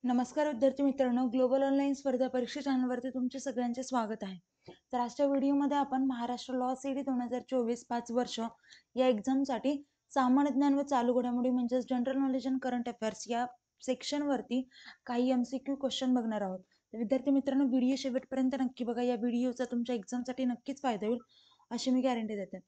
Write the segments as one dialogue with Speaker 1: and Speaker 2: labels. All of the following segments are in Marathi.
Speaker 1: नमस्कार विद्यार्थी मित्रांनो, ग्लोबल ऑनलाईन स्पर्धा परीक्षा चॅनलवरती तुमचे सगळ्यांचे स्वागत आहे. तर आजच्या व्हिडिओमध्ये आपण महाराष्ट्र लॉ सीडी 2024 5 वर्ष या एक्झामसाठी सामान्य ज्ञान व चालू घडामोडी म्हणजेच general knowledge and current affairs या सेक्शनवरती काही MCQ क्वेश्चन बघणार आहोत. तर विद्यार्थी मित्रांनो, व्हिडिओ शेवटपर्यंत नक्की बघा. या व्हिडिओचा तुमच्या एक्झामसाठी नक्कीच फायदा होईल अशी मी गॅरंटी देते.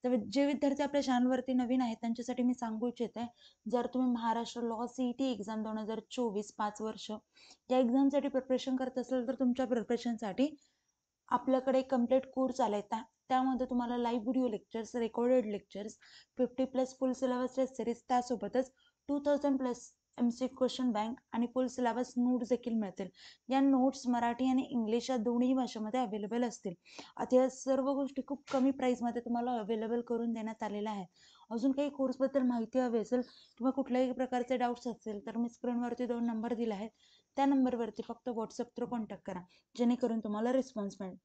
Speaker 1: तर जे विद्यार्थी आपल्या चॅनलवरती नवीन आहेत त्यांच्यासाठी मी सांगू इच्छिते, जर तुम्ही महाराष्ट्र लॉ सीईटी एक्झाम 2024 5 वर्ष या एक्झामसाठी प्रिपरेशन करत असाल तर तुमच्या प्रिपरेशनसाठी आपल्याकडे कंप्लीट कोर्स आला आहे. त्यामध्ये तुम्हाला live video lectures, recorded lectures, 50+ full syllabus test series, त्यासोबतच 2000+ MC क्वेश्चन बँक आणि फुल सिलेबस नोट्स देखील मिळतील. या नोट्स मराठी आणि इंग्लिश या दोन्ही भाषेमध्ये अवेलेबल असतील. आता या सर्व गोष्टी खूप कमी प्राईसमध्ये तुम्हाला अवेलेबल करून देण्यात आलेल्या आहेत. अजून काही कोर्सबद्दल माहिती हवी असेल किंवा कुठल्याही प्रकारचे डाऊट्स असतील तर मी स्क्रीनवरती 2 नंबर दिले आहेत. त्या नंबरवरती फक्त व्हॉट्सअप थ्रू कॉन्टॅक्ट करा, जेणेकरून तुम्हाला रिस्पॉन्स मिळेल.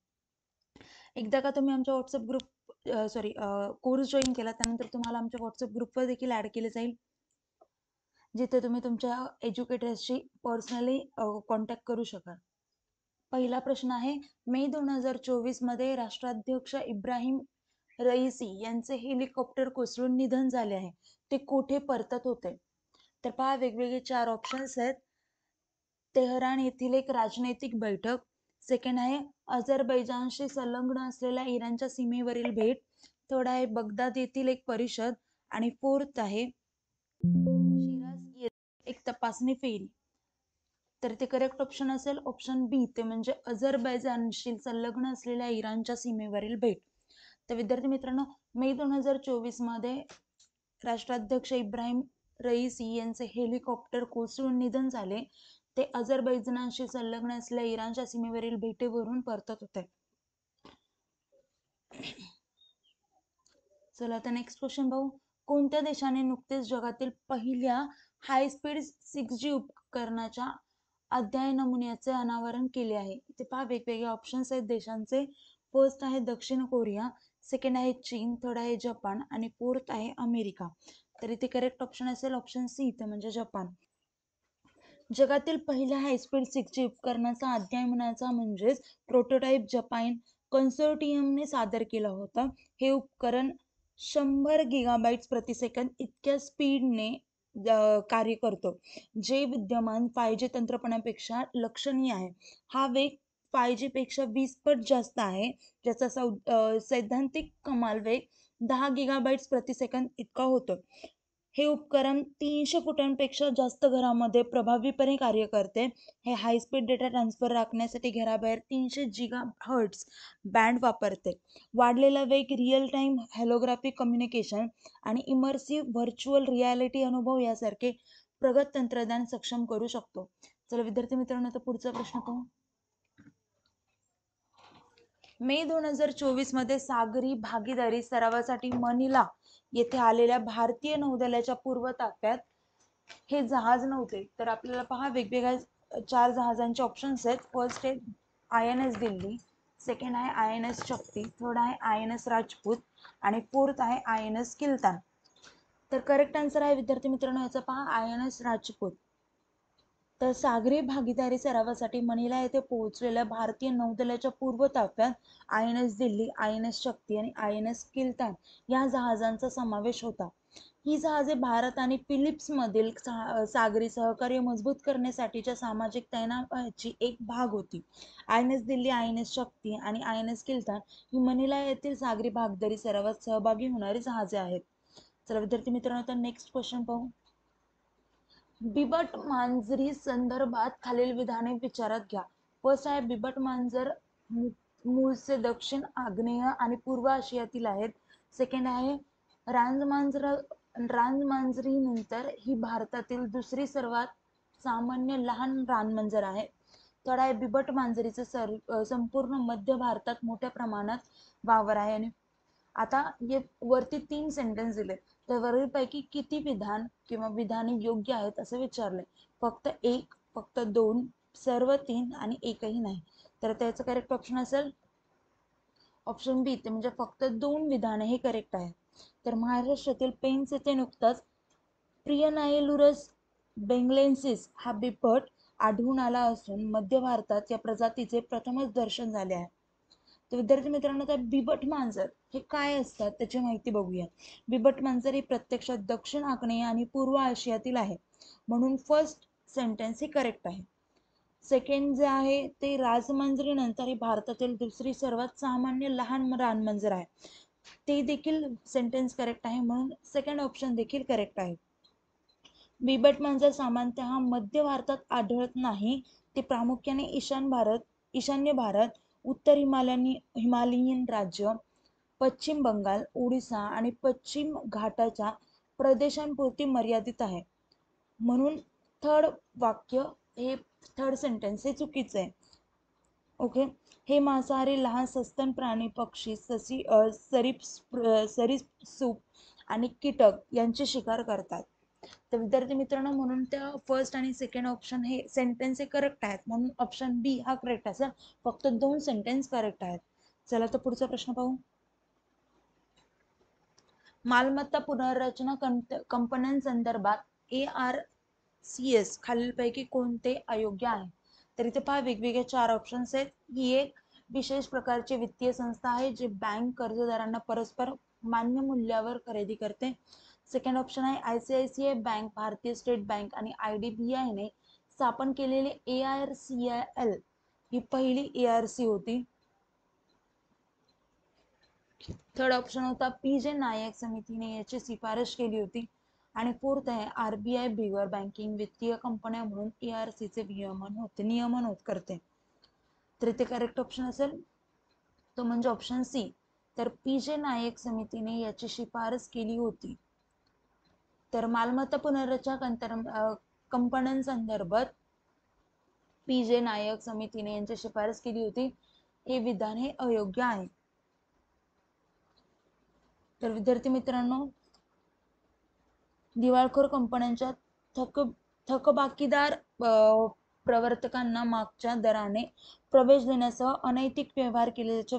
Speaker 1: एकदा का तुम्ही आमच्या व्हॉट्सअप ग्रुप कोर्स जॉईन केला त्यानंतर तुम्हाला आमच्या व्हॉट्सअप ग्रुपवर देखील ॲड केले जाईल, जिथे तुम्ही तुमच्या एज्युकेटर्सशी पर्सनली कॉन्टॅक्ट करू शकाल. पहिला प्रश्न आहे, मे 2024 मध्ये राष्ट्राध्यक्ष इब्राहिम रईसी यांचे हेलिकॉप्टर कोसळून निधन झाले आहे. ते कोठे परतत होते? तर पहा, वेगवेगळे 4 ऑप्शन्स आहेत. तेहरान येथील एक राजनैतिक बैठक, सेकंड आहे अझरबैजानशी संलग्न असलेल्या इराणच्या सीमेवरील भेट, थर्ड आहे बगदाद येथील एक परिषद आणि फोर्थ आहे शिराज येथील एक तपासणी फेरी. तर ते करेक्ट ऑप्शन असेल ऑप्शन बी, ते म्हणजे अझरबैजानशी संलग्न असलेल्या इराणच्या सीमेवरील भेट. तर विद्यार्थी मित्रांनो, मे 2024 मध्ये राष्ट्राध्यक्ष इब्राहिम रईसी यांचे हेलिकॉप्टर कोसळून निधन झाले. ते अझरबैजानशी संलग्न असलेल्या इराणच्या सीमेवरील भेटीवरून परतत होते. चला आता नेक्स्ट क्वेश्चन पाहू. कोणत्या देशाने नुकतेच जगातील पहिल्या हाय स्पीड 6G उपकरणाच्या अध्याय नमुन्याचे अनावरण केले आहे? इथे पहा, वेगवेगळे ऑप्शन्स आहेत देशांचे. फर्स्ट आहे दक्षिण कोरिया, सेकंड आहे चीन, थर्ड आहे जपान आणि फोर्थ आहे अमेरिका. तर इथे करेक्ट ऑप्शन असेल ऑप्शन सी, ते म्हणजे जपान. जगातील पहिल्या हायस्पीड 6G उपकरणाचा अध्याय नमुना म्हणजेच प्रोटोटाइप जपान कन्सोर्टियमने सादर केला होता. हे उपकरण 100 गिगाबाइट्स प्रति सेकंद इतक्या स्पीडने कार्य करतो, जे विद्यमान 5G तंत्रज्ञानापेक्षा लक्षणीय आहे. हा वेग 5G पेक्षा 20 पट जास्त आहे, ज्याचा सैद्धांतिक कमाल वेग 10 गिगाबाइट्स प्रति सेकंद इतका होतो. हे उपकरण 300 फुटांपेक्षा जास्त घरामध्ये प्रभावीपणे कार्य करते. हे हाय स्पीड डेटा ट्रान्सफर राखण्यासाठी घराबाहेर 300 GHz बँड वापरते. वाढलेला वेग, रिअल टाइम हॉलोग्राफिक कम्युनिकेशन आणि इमर्सिव्ह व्हर्च्युअल रियालिटी अनुभव यासारखे प्रगत तंत्रज्ञान सक्षम करू शकतो. चला विद्यार्थी मित्रांनो, आता पुढचा प्रश्न पाहू. मे 2024 मध्ये सागरी भागीदारी सरावासाठी मनिला येथे आलेल्या भारतीय नौदलाच्या पूर्व ताफ्यात हे जहाज नव्हते. तर आपल्याला पहा, वेगवेगळ्या 4 जहाजांचे ऑप्शन्स आहेत. फर्स्ट आहे INS दिल्ली, सेकंड आहे INS शक्ती, थर्ड आहे INS राजपूत आणि फोर्थ आहे INS किल्तान. तर करेक्ट आन्सर आहे विद्यार्थी मित्रांनो याचा पहा INS राजपूत. तर सागरी भागीदारी सरावासाठी मनिला येथे पोहोचलेल्या भारतीय नौदलाच्या पूर्व ताफ्यात INS दिल्ली, INS शक्ती आणि INS किल्तान या जहाजांचा समावेश होता. ही जहाजे भारत आणि फिलिप्स मधील सागरी सहकार्य मजबूत करण्यासाठीच्या सामाजिक तैनाची एक भाग होती. INS दिल्ली, INS शक्ती आणि INS किल्तान ही मनिला येथील सागरी भागीदारी सरावात सहभागी होणारी जहाजे आहेत. चला विद्यार्थी मित्रांनो, तर नेक्स्ट क्वेश्चन पाहू. बिबट मांजरी संदर्भात खालील विधाने विचारात घ्या. फर्स्ट आहे बिबट मांजर मूळचे दक्षिण, आग्नेय आणि पूर्व आशियातील आहेत. सेकंड आहे रानमांजरीनंतर ही भारतातील दुसरी सर्वात सामान्य लहान रानमांजर आहे. थर्ड आहे बिबट मांजरीचे संपूर्ण मध्य भारतात मोठ्या प्रमाणात वावर आहे. आणि आता हे वरती 3 सेंटेन्स दिले, तर वरीलपैकी किती विधान किंवा विधाने योग्य आहेत असं विचारलंय. फक्त 1, फक्त 2, सर्व 3 आणि एकही नाही. तर त्याचं करेक्ट ऑप्शन असेल ऑप्शन बी, ते म्हणजे फक्त 2 विधाने हे करेक्ट आहे. तर महाराष्ट्रातील पेंच येथे नुकताच प्रियनायलुरस बेंगलेन्सिस हा बिबट आढळून आला असून मध्य भारतात या प्रजातीचे प्रथमच दर्शन झाले आहे. तर विद्यार्थी मित्रांनो, त्या बिबट मांजर हे काय असतात त्याची माहिती बघूया. बिबट मांजर ही प्रत्यक्षात दक्षिण आग्नेय आणि पूर्व आशियातील आहे, म्हणून फर्स्ट सेंटेन्स हे करेक्ट आहे. सेकंड जे आहे ते राजमांजरी नंतर ही भारतातील दुसरी सर्वात सामान्य लहान रानमांजर आहे, ते देखील सेंटेन्स करेक्ट आहे, म्हणून सेकंड ऑप्शन देखील करेक्ट आहे. बिबट मांजर सामान्यतः मध्य भारतात आढळत नाही, ते प्रामुख्याने ईशान्य भारत, उत्तर हिमालयीन राज्य, पश्चिम बंगाल, ओडिसा आणि पश्चिम घाटाच्या प्रदेशांपुरती मर्यादित आहे, म्हणून थर्ड सेंटेन्स हे चुकीचं आहे. ओके. हे मांसाहारी लहान सस्तन प्राणी, पक्षी, सरीसृप आणि कीटक यांची शिकार करतात. तर विद्यार्थी मित्रांनो, म्हणून त्या फर्स्ट आणि सेकंड ऑप्शन हे सेंटेन्स हे करेक्ट आहेत, म्हणून ऑप्शन बी हा करेक्ट असेल. फक्त 2 सेंटेन्स करेक्ट आहेत. चला तर पुढचा प्रश्न पाहू. मालमत्ता पुनर्रचना कंपन्यांसंदर्भात ARCS खालीलपैकी कोणते अयोग्य आहे? तर इथे पहा, वेगवेगळे 4 ऑप्शन्स आहेत. ही एक विशेष प्रकारची वित्तीय संस्था आहे जी बँक कर्जदारांना परस्पर मान्य मूल्यावर खरेदी करते. सेकंड ऑप्शन आहे ICICI बँक, भारतीय स्टेट बँक आणि IDBI ने स्थापन केलेले ARCL ही पहिली ARC होती. थर्ड ऑप्शन होता PJ नायक समितीने याची शिफारस केली होती. आणि फोर्थ आहे RBI बिगर बँकिंग वित्तीय कंपन्या म्हणून ARC चे नियमन करते. तर इथे करेक्ट ऑप्शन असेल तो म्हणजे ऑप्शन सी. तर PJ नायक समितीने याची शिफारस केली होती. तर मालमत्ता पुनर्रचना कंपन्यांसंदर्भात PJ नायक समितीने यांची शिफारस केली होती, हे विधान हे अयोग्य आहे. तर विद्यार्थी मित्रांनो, दिवाळखोर कंपन्यांच्या थकबाकीदार प्रवर्तकांना मागच्या दराने प्रवेश देण्यासह अनैतिक व्यवहार केल्याच्या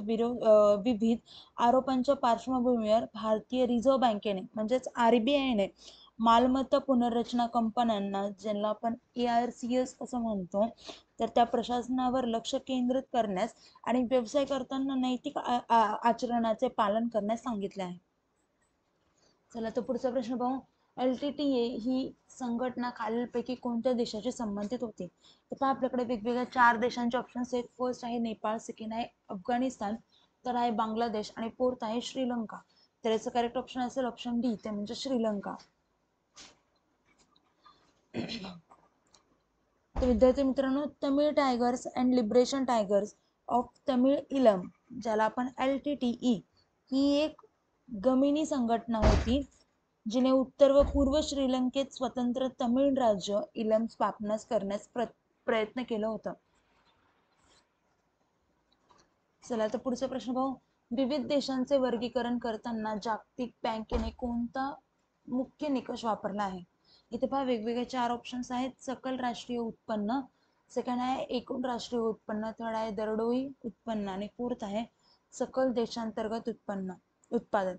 Speaker 1: विविध आरोपांच्या पार्श्वभूमीवर भारतीय रिझर्व्ह बँकेने म्हणजेच RBI ने मालमत्ता पुनर्रचना कंपन्यांना, ज्यांना आपण ARCS असं म्हणतो, तर त्या प्रशासनावर लक्ष केंद्रित करण्यास आणि व्यवसाय करताना नैतिक आचरणाचे पालन करण्यास सांगितले आहे. चला तर पुढचा प्रश्न पाहू. LTTE ही संघटना खालीलपैकी कोणत्या देशाशी संबंधित होती? तर पहा, आपल्याकडे वेगवेगळ्या 4 देशांचे ऑप्शन्स आहेत. फर्स्ट आहे नेपाळ, सेकंड आहे अफगाणिस्तान, तर आहे बांगलादेश आणि फोर्थ आहे श्रीलंका. तर याचं करेक्ट ऑप्शन असेल ऑप्शन डी, ते म्हणजे श्रीलंका. तर विद्यार्थी मित्रांनो, Tamil tigers and liberation tigers of Tamil इलम, ज्याला आपण LTTE, ही एक गमिनी संघटना होती जिने उत्तर व पूर्व श्रीलंकेत स्वतंत्र तमिळ राज्य इलम स्थापना करण्यास प्रयत्न केला होता. चला तर पुढचा प्रश्न पाहू. विविध देशांचे वर्गीकरण करताना जागतिक बँकेने कोणता मुख्य निकष वापरला आहे? इथे पहा, वेगवेगळे 4 ऑप्शन्स आहेत. सकल राष्ट्रीय उत्पन्न, सेकंड आहे एकूण राष्ट्रीय उत्पन्न, थर्ड आहे दरडोई उत्पन्न आणि फोर्थ आहे सकल देशांतर्गत उत्पादन.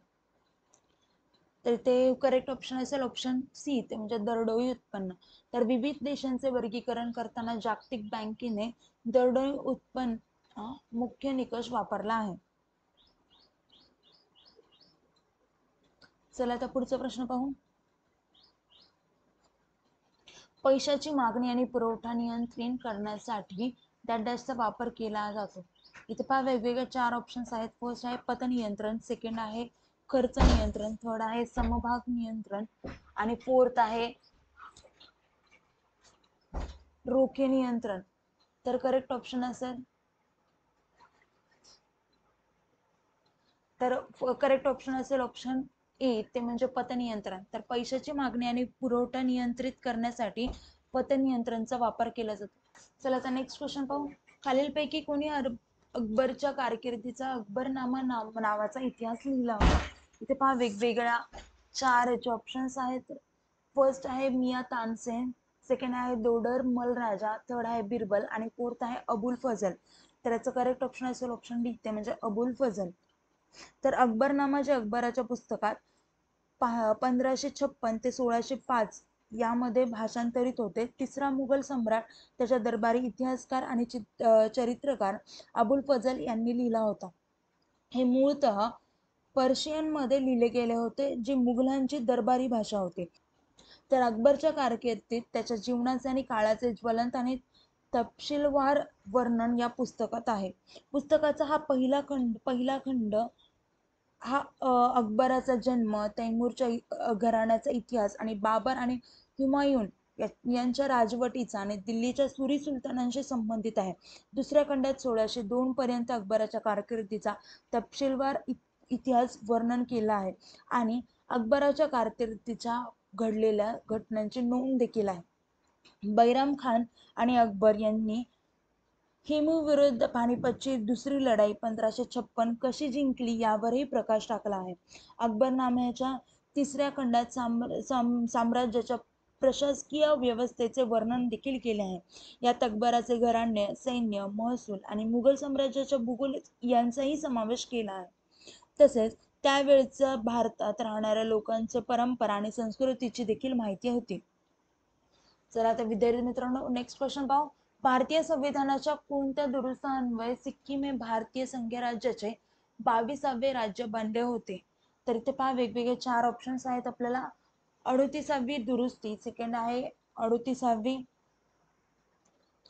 Speaker 1: तर ते करेक्ट ऑप्शन असेल ऑप्शन सी, ते म्हणजे दरडोई उत्पन्न. तर विविध देशांचे वर्गीकरण करताना जागतिक बँकेने दरडोई उत्पन्न मुख्य निकष वापरला आहे. चला आता पुढचा प्रश्न पाहू. पैशाची मागणी आणि पुरवठा नियंत्रित करण्यासाठी डॅशचा वापर केला जातो. इथे पहा, वेगवेगळे 4 ऑप्शन्स आहेत. फर्स्ट आहे पतनियंत्रण, सेकंड आहे खर्च नियंत्रण, थर्ड आहे समभाग नियंत्रण आणि फोर्थ आहे रोखे नियंत्रण. तर करेक्ट ऑप्शन असेल ऑप्शन ए, ते म्हणजे पतनियंत्रण. तर पैशाची मागणी आणि पुरवठा नियंत्रित करण्यासाठी पतनियंत्रणचा वापर केला जातो. चला आता नेक्स्ट क्वेश्चन पाहू. खालीलपैकी कोणी अकबरच्या कारकिर्दीचा अकबरनामा नावाचा इतिहास लिहिला होता? इथे पहा, वेगवेगळ्या 4 याचे ऑप्शन्स आहेत. फर्स्ट आहे मिया तानसेन, सेकंड आहे दोडर मल राजा, थर्ड आहे बिरबल आणि फोर्थ आहे अबुल फजल. तर याचं करेक्ट ऑप्शन असेल ऑप्शन डी, ते म्हणजे अबुल फजल. तर अकबरनामा जे अकबराच्या पुस्तकात 1556 ते 1605 यामध्ये भाषांतरित होते. तिसरा मुघल सम्राट त्याच्या दरबारी इतिहासकार आणि चरित्रकार अबुल फजल यांनी लिहिला होता. हे मूळतः पर्शियनमध्ये लिहिले गेले होते, जी मुघलांची दरबारी भाषा होती. तर अकबरच्या कारकिर्दीत त्याच्या जीवनाचे आणि काळाचे ज्वलंत आणि तपशीलवार वर्णन या पुस्तकात आहे. पुस्तकाचा हा पहिला खंड हा अकबराचा जन्म, तैमूरच्या घराण्याचा इतिहास आणि बाबर आणि हुमायून यांच्या राजवटीचा आणि दिल्लीच्या सुरी सुलतानांशी संबंधित आहे. दुसऱ्या खंडात 1602 पर्यंत अकबराच्या कारकिर्दीचा तपशीलवार इतिहास वर्णन केला आहे आणि अकबराच्या कारकिर्दीच्या घडलेल्या घटनांची नोंद देखील आहे. बैराम खान आणि अकबर यांनी हिमूविरुद्ध पानिपतची दुसरी लढाई 1556 कशी जिंकली यावरही प्रकाश टाकला आहे. अकबरनाम्याच्या तिसऱ्या खंडात साम्राज्याच्या प्रशासकीय व्यवस्थेचे वर्णन देखील केले आहे. यात अकबराचे घराणे, सैन्य, महसूल आणि मुघल साम्राज्याच्या भूगोल यांचाही समावेश केला आहे. तसेच त्यावेळच्या भारतात राहणाऱ्या लोकांचे परंपरा आणि संस्कृतीची देखील माहिती होती. चला तर विद्यार्थी मित्रांनो, नेक्स्ट क्वेश्चन पाहू. भारतीय संविधानाच्या कोणत्या दुरुस्त्यान्वये सिक्कीम हे भारतीय संघराज्याचे 22वे राज्य बनले होते? तर इथे पहा वेगवेगळे 4 ऑप्शन्स आहेत आपल्याला. 38वी दुरुस्ती, सेकंड आहे 38वी,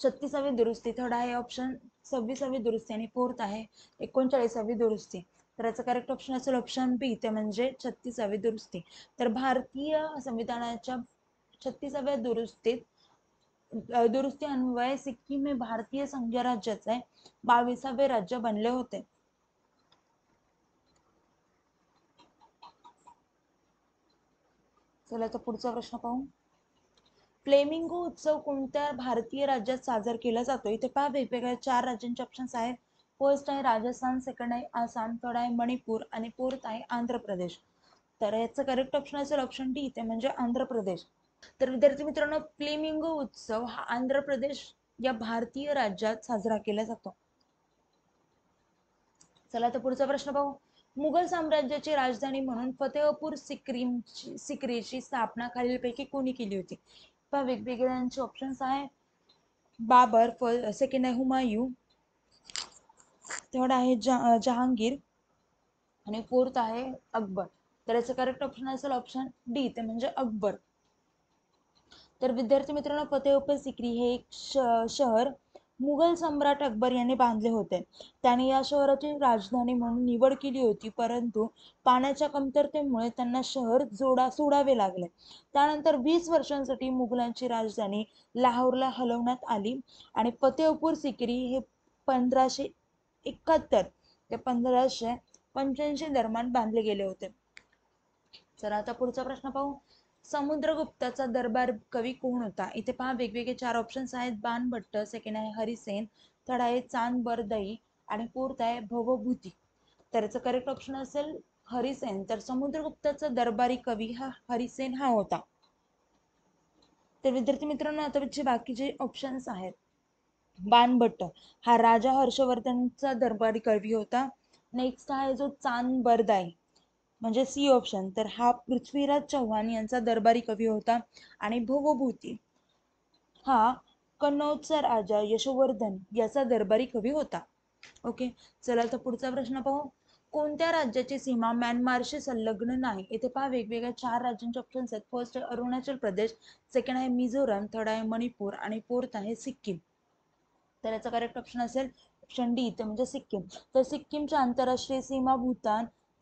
Speaker 1: 36वी दुरुस्ती, थर्ड आहे ऑप्शन 26वी दुरुस्ती आणि फोर्थ आहे 39वी दुरुस्ती. तर याचा करेक्ट ऑप्शन असेल ऑप्शन बी, ते म्हणजे 36वी दुरुस्ती. तर भारतीय संविधानाच्या 36व्या दुरुस्ती अन्वये सिक्कीम हे भारतीय संघराज्याचे 22वे राज्य बनले होते. चला तर पुढचा प्रश्न पाहू. फ्लेमिंगो उत्सव कोणत्या भारतीय राज्यात साजरा केला जातो? इथे पहा वेगवेगळ्या 4 राज्यांचे ऑप्शन्स आहेत. फर्स्ट आहे राजस्थान, सेकंड आहे आसाम, थर्ड आहे मणिपूर आणि फोर्थ आहे आंध्र प्रदेश. तर याचं करेक्ट ऑप्शन असेल ऑप्शन डी, ते म्हणजे आंध्र प्रदेश. तर विद्यार्थी मित्रांनो, फ्लेमिंगो उत्सव हा आंध्र प्रदेश या भारतीय राज्यात साजरा केला जातो. चला तर पुढचा प्रश्न पाहू. मुघल साम्राज्याची राजधानी म्हणून फतेहपूर सिक्रीची स्थापना खालीलपैकी कोणी केली होती? पहा वेगवेगळ्यांचे ऑप्शन्स आहे. बाबर, सेकंड आहे हुमायूं, थर्ड आहे जहांगीर आणि फोर्थ आहे अकबर. तर याचं करेक्ट ऑप्शन असेल ऑप्शन डी, ते म्हणजे अकबर. तर विद्यार्थी मित्रांनो, फतेहपूर सिक्री हे एक शहर मुघल सम्राट अकबर यांनी बांधले होते. त्याने या शहराची राजधानी म्हणून निवड केली होती, परंतु पाण्याच्या कमतरतेमुळे त्यांना शहर सोडावे लागले. त्यानंतर 20 वर्षांसाठी मुघलांची राजधानी लाहोरला हलवण्यात आली आणि फतेहपूर सिक्री हे 1571 ते 1585 दरम्यान बांधले गेले होते. चला आता पुढचा प्रश्न पाहू. समुद्रगुप्ताचा दरबार कवी कोण होता? इथे पहा वेगवेगळे 4 ऑप्शन्स आहेत. बाणभट्ट, सेकंड आहे हरिसेन, थर्ड आहे चांदबरदई आणि फोर्थ आहे भवभूती. तर याचं करेक्ट ऑप्शन असेल हरिसेन. तर समुद्रगुप्ताचा दरबारी कवी हा हरिसेन हा होता. तर विद्यार्थी मित्रांनो, आता बाकीचे ऑप्शन्स आहेत. बाणभट्ट हा राजा हर्षवर्धनचा दरबारी कवी होता. नेक्स्ट आहे जो चांदबरदाई म्हणजे सी ऑप्शन, तर हा पृथ्वीराज चव्हाण यांचा दरबारी कवी होता. आणि भवभूती हा कन्नौजचा राजा यशोवर्धन याचा दरबारी कवी होता. ओके, चला तर पुढचा प्रश्न पाहू. कोणत्या राज्याची सीमा म्यानमारशी संलग्न नाही? इथे पहा वेगवेगळ्या 4 राज्यांचे ऑप्शन्स आहेत. फर्स्ट आहे अरुणाचल प्रदेश, सेकंड आहे मिझोराम, थर्ड आहे मणिपूर आणि फोर्थ आहे सिक्कीम. तर याचा करेक्ट ऑप्शन असेल ऑप्शन डी, ते म्हणजे सिक्कीम. तर सिक्कीमच्या आंतरराष्ट्रीय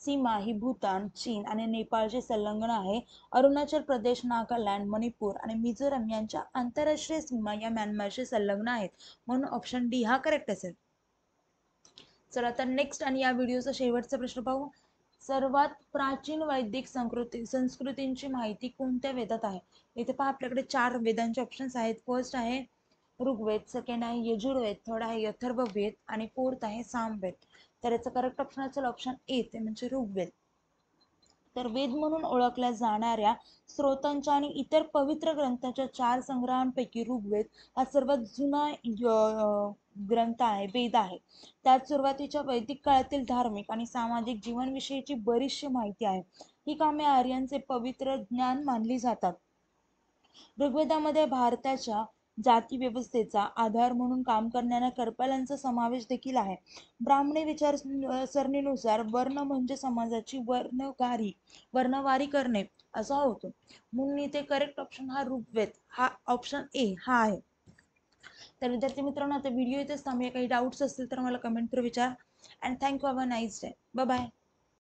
Speaker 1: सीमा ही भूतान, चीन आणि नेपाळशी संलग्न आहे. अरुणाचल प्रदेश, नागालँड, मणिपूर आणि मिझोराम यांच्या आंतरराष्ट्रीय सीमा या म्यानमारशी संलग्न आहेत, म्हणून ऑप्शन डी हा करेक्ट असेल. चला तर नेक्स्ट आणि या व्हिडिओचा शेवटचा प्रश्न पाहू. सर्वात प्राचीन वैदिक संस्कृतींची माहिती कोणत्या वेदात आहे? इथे पहा आपल्याकडे 4 वेदांचे ऑप्शन्स आहेत. फर्स्ट आहे ऋग्वेद, सेकंड आहे यजुर्वेद, थर्ड आहे अथर्ववेद आणि फोर्थ आहे सामवेद. तर याचं करेक्ट ऑप्शन असेल ऑप्शन ए, ते म्हणजे ऋग्वेद. तर वेद म्हणून ओळखल्या जाणाऱ्या स्रोतांच्या आणि इतर पवित्र ग्रंथांच्या 4 संग्रहांपैकी ऋग्वेद हा सर्वात जुना ग्रंथ आहे, वेद आहे. त्यात सुरुवातीच्या वैदिक काळातील धार्मिक आणि सामाजिक जीवनविषयीची बरीचशी माहिती आहे. ही कामे आर्यांचे पवित्र ज्ञान मानली जातात. ऋग्वेदामध्ये भारताच्या जाती व्यवस्थेचा आधार म्हणून काम करणाऱ्या करपालांचा समावेश देखील आहे. ब्राह्मणी विचारसरणीनुसार वर्ण म्हणजे समाजाची वर्णवारी करणे असा होतो. म्हणून इथे करेक्ट ऑप्शन हा ऋग्वेद, हा ऑप्शन ए हा आहे. तर विद्यार्थी मित्रांनो, आता व्हिडिओ इथेच थांबूया. काही डाऊट्स असतील तर मला कमेंट थ्रू विचारा. And thank you. Have a nice day. Bye bye.